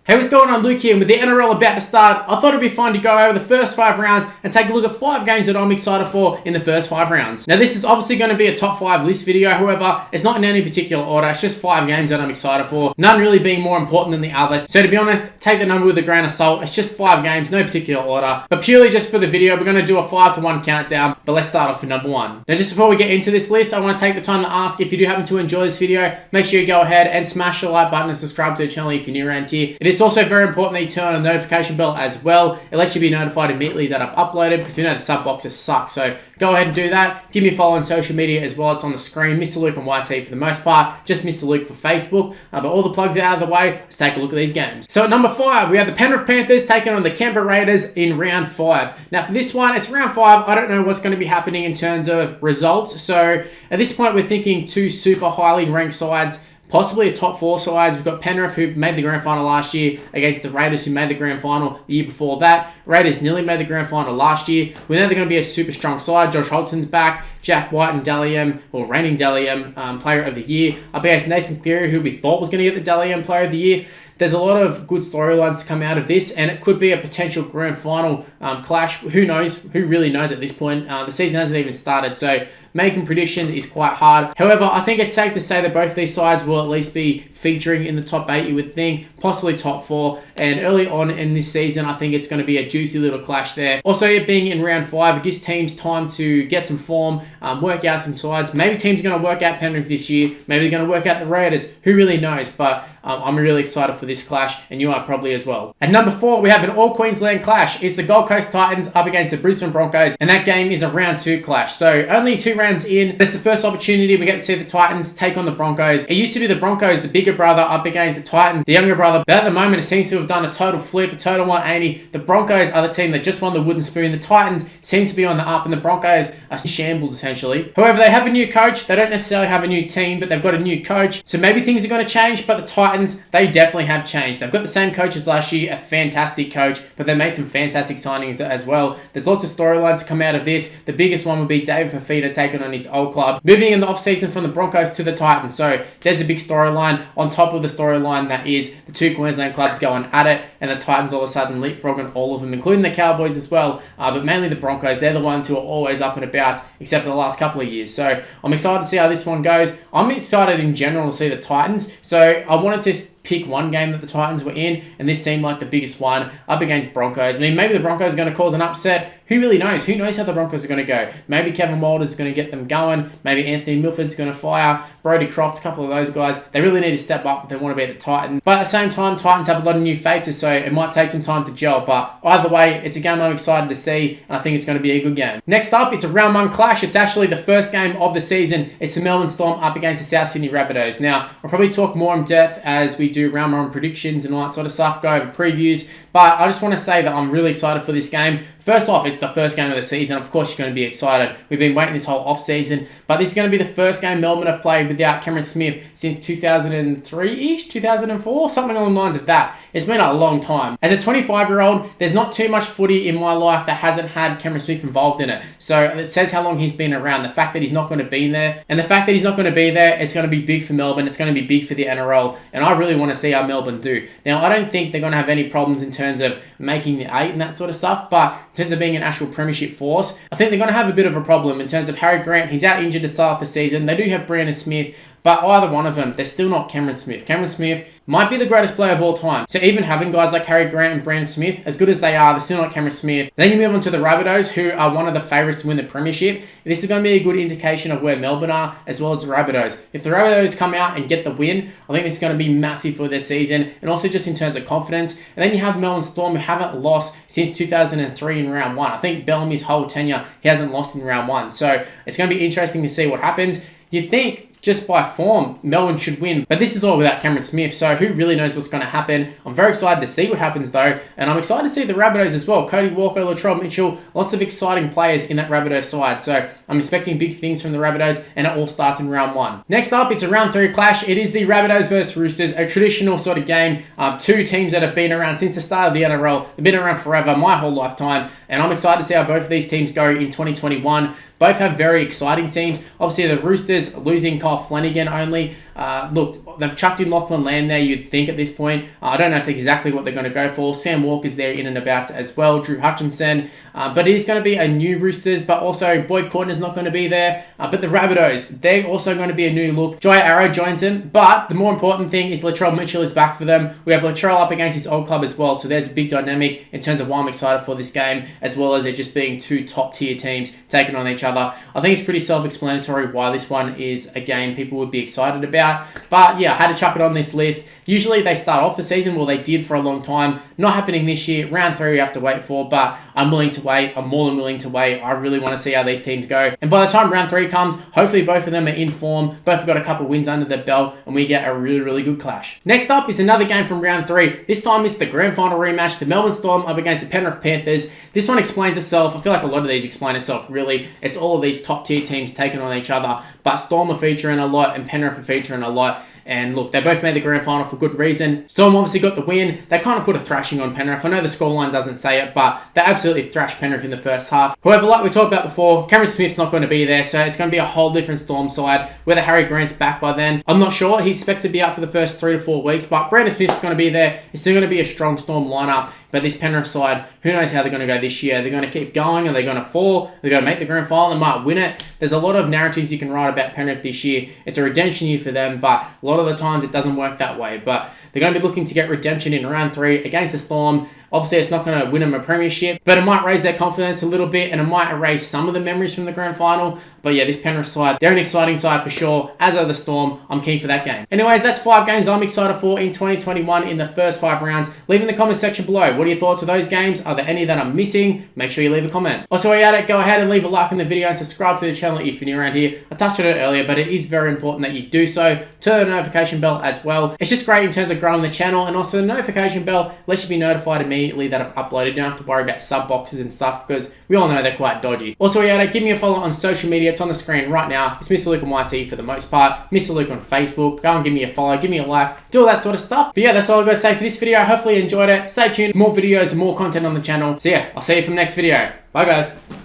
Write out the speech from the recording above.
Hey, what's going on? Luke here. With the NRL about to start, I thought it'd be fun to go over the first 5 rounds and take a look at 5 games that I'm excited for in the first 5 rounds. Now, this is obviously going to be a top 5 list video. However, it's not in any particular order. It's just 5 games that I'm excited for. None really being more important than the others. So to be honest, take the number with a grain of salt. It's just 5 games, no particular order. But purely just for the video, we're going to do a 5-to-1 countdown. But let's start off with number 1. Now, just before we get into this list, I want to take the time to ask, if you do happen to enjoy this video, make sure you go ahead and smash the like button and subscribe to the channel if you're new around here. It is also very important that you turn on the notification bell as well. It lets you be notified immediately that I've uploaded, because we know the sub boxes suck. So go ahead and do that. Give me a follow on social media as well. It's on the screen. Mr. Luke on YT for the most part. Just Mr. Luke for Facebook. But all the plugs are out of the way. Let's take a look at these games. So at number 5, we have the Penrith Panthers taking on the Canberra Raiders in round 5. Now for this one, it's round 5. I don't know what's going to be happening in terms of results. So at this point, we're thinking 2 super highly ranked sides, possibly a top 4 sides. We've got Penrith, who made the grand final last year, against the Raiders, who made the grand final the year before that. Raiders nearly made the grand final last year. We know they're going to be a super strong side. Josh Hodgson's back. Jack White and Dally M, or reigning Dally M, player of the year, up against Nathan Cleary, who we thought was going to get the Dally M player of the year. There's a lot of good storylines to come out of this, and it could be a potential grand final clash. Who knows? Who really knows at this point? The season hasn't even started, so making predictions is quite hard. However, I think it's safe to say that both of these sides will at least be featuring in the top 8, you would think, possibly top 4. And early on in this season, I think it's going to be a juicy little clash there. Also, it being in round 5, it gives teams time to get some form, work out some sides. Maybe teams are going to work out Penrith this year. Maybe they're going to work out the Raiders. Who really knows? But I'm really excited for this clash, and you are probably as well. At number 4, we have an all-Queensland clash. It's the Gold Coast Titans up against the Brisbane Broncos, and that game is a round 2 clash. So only 2 rounds in. That's the first opportunity we get to see the Titans take on the Broncos. It used to be the Broncos, the bigger brother, up against the Titans, the younger brother. But at the moment, it seems to have done a total flip, a total 180. The Broncos are the team that just won the wooden spoon. The Titans seem to be on the up, and the Broncos are shambles, essentially. However, they have a new coach. They don't necessarily have a new team, but they've got a new coach. So maybe things are going to change, but the Titans, they definitely have changed. They've got the same coach as last year, a fantastic coach, but they made some fantastic signings as well. There's lots of storylines to come out of this. The biggest one would be David Fifita taking on his old club, moving in the offseason from the Broncos to the Titans. So there's a big storyline on top of the storyline that is the 2 Queensland clubs going at it, and the Titans all of a sudden leapfrogging all of them, including the Cowboys as well, but mainly the Broncos. They're the ones who are always up and about, except for the last couple of years. So I'm excited to see how this one goes. I'm excited in general to see the Titans. So I wanted to pick one game that the Titans were in, and this seemed like the biggest one, up against Broncos. I mean, maybe the Broncos are going to cause an upset. Who really knows? Who knows how the Broncos are going to go? Maybe Kevin Walters is going to get them going. Maybe Anthony Milford's going to fire. Brodie Croft, a couple of those guys. They really need to step up if they want to be the Titans. But at the same time, Titans have a lot of new faces, so it might take some time to gel. But either way, it's a game I'm excited to see, and I think it's going to be a good game. Next up, it's a round 1 clash. It's actually the first game of the season. It's the Melbourne Storm up against the South Sydney Rabbitohs. Now, I'll probably talk more in depth as we do round 1 predictions and all that sort of stuff, go over previews. But I just want to say that I'm really excited for this game. First off, it's the first game of the season. Of course, you're going to be excited. We've been waiting this whole off-season. But this is going to be the first game Melbourne have played without Cameron Smith since 2003-ish, 2004, something along the lines of that. It's been a long time. As a 25-year-old, there's not too much footy in my life that hasn't had Cameron Smith involved in it. So it says how long he's been around. The fact that he's not going to be there, and the fact that he's not going to be there, it's going to be big for Melbourne. It's going to be big for the NRL. And I really want to see how Melbourne do. Now, I don't think they're going to have any problems in terms of making the 8 and that sort of stuff. But in terms of being an actual premiership force, I think they're going to have a bit of a problem in terms of Harry Grant. He's out injured to start the season. They do have Brandon Smith, but either one of them, they're still not Cameron Smith. Cameron Smith might be the greatest player of all time. So even having guys like Harry Grant and Brandon Smith, as good as they are, they're still not Cameron Smith. Then you move on to the Rabbitohs, who are one of the favourites to win the premiership. This is going to be a good indication of where Melbourne are, as well as the Rabbitohs. If the Rabbitohs come out and get the win, I think this is going to be massive for their season, and also just in terms of confidence. And then you have the Melbourne Storm, who haven't lost since 2003 in round 1. I think Bellamy's whole tenure, he hasn't lost in round 1. So it's going to be interesting to see what happens. You'd think just by form, Melbourne should win. But this is all without Cameron Smith, so who really knows what's going to happen. I'm very excited to see what happens, though. And I'm excited to see the Rabbitohs as well. Cody Walker, Latrell Mitchell, lots of exciting players in that Rabbitohs side. So I'm expecting big things from the Rabbitohs, and it all starts in round 1. Next up, it's a round 3 clash. It is the Rabbitohs versus Roosters, a traditional sort of game. 2 teams that have been around since the start of the NRL. They've been around forever, my whole lifetime. And I'm excited to see how both of these teams go in 2021. Both have very exciting teams. Obviously, the Roosters losing Kyle Flanagan only. Look, they've chucked in Lachlan Lamb there, you'd think at this point. I don't know if exactly what they're going to go for. Sam Walker's there in and about as well. Drew Hutchinson. But it is going to be a new Roosters, but also Boyd Cordner's not going to be there. But the Rabbitohs, they're also going to be a new look. Jai Arrow joins them. But the more important thing is Latrell Mitchell is back for them. We have Latrell up against his old club as well. So there's a big dynamic in terms of why I'm excited for this game, as well as it just being two top tier teams taking on each other. I think it's pretty self-explanatory why this one is a game people would be excited about. But yeah, I had to chuck it on this list. Usually they start off the season, well they did for a long time. Not happening this year. Round 3 we have to wait for, but I'm willing to wait. I'm more than willing to wait. I really want to see how these teams go. And by the time round 3 comes, hopefully both of them are in form. Both have got a couple wins under their belt, and we get a really, really good clash. Next up is another game from round 3. This time it's the grand final rematch. The Melbourne Storm up against the Penrith Panthers. This one explains itself. I feel like a lot of these explain itself, really. It's all of these top tier teams taking on each other, but Storm are featuring a lot and Penrith are featuring a lot. And look, they both made the grand final for good reason. Storm obviously got the win. They kind of put a thrashing on Penrith. I know the scoreline doesn't say it, but they absolutely thrashed Penrith in the first half. However, like we talked about before, Cameron Smith's not going to be there, so it's going to be a whole different Storm side. Whether Harry Grant's back by then, I'm not sure. He's expected to be out for the first 3 to 4 weeks, but Brandon Smith's going to be there. It's still going to be a strong Storm lineup. But this Penrith side, who knows how they're going to go this year? They're going to keep going? Are they going to fall? They're going to make the grand final? They might win it. There's a lot of narratives you can write about Penrith this year. It's a redemption year for them, but a lot of the times it doesn't work that way. But they're going to be looking to get redemption in round 3 against the Storm. Obviously, it's not going to win them a premiership, but it might raise their confidence a little bit, and it might erase some of the memories from the grand final. But yeah, this Penrith side, they're an exciting side for sure, as are the Storm. I'm keen for that game. Anyways, that's 5 games I'm excited for in 2021 in the first 5 rounds. Leave in the comment section below. What are your thoughts of those games? Are there any that I'm missing? Make sure you leave a comment. Also, while you're at it, go ahead and leave a like on the video and subscribe to the channel if you're new around here. I touched on it earlier, but it is very important that you do so. Turn the notification bell as well. It's just great in terms of growing the channel, and also the notification bell lets you be notified immediately that I've uploaded. You don't have to worry about sub boxes and stuff, because we all know they're quite dodgy. Also, while you're at it, give me a follow on social media. It's on the screen right now. It's Mr. Luke on YT for the most part. Mr. Luke on Facebook. Go and give me a follow, give me a like, do all that sort of stuff. But yeah, that's all I've got to say for this video. Hopefully you enjoyed it. Stay tuned. More videos and more content on the channel. So yeah, I'll see you from the next video. Bye guys.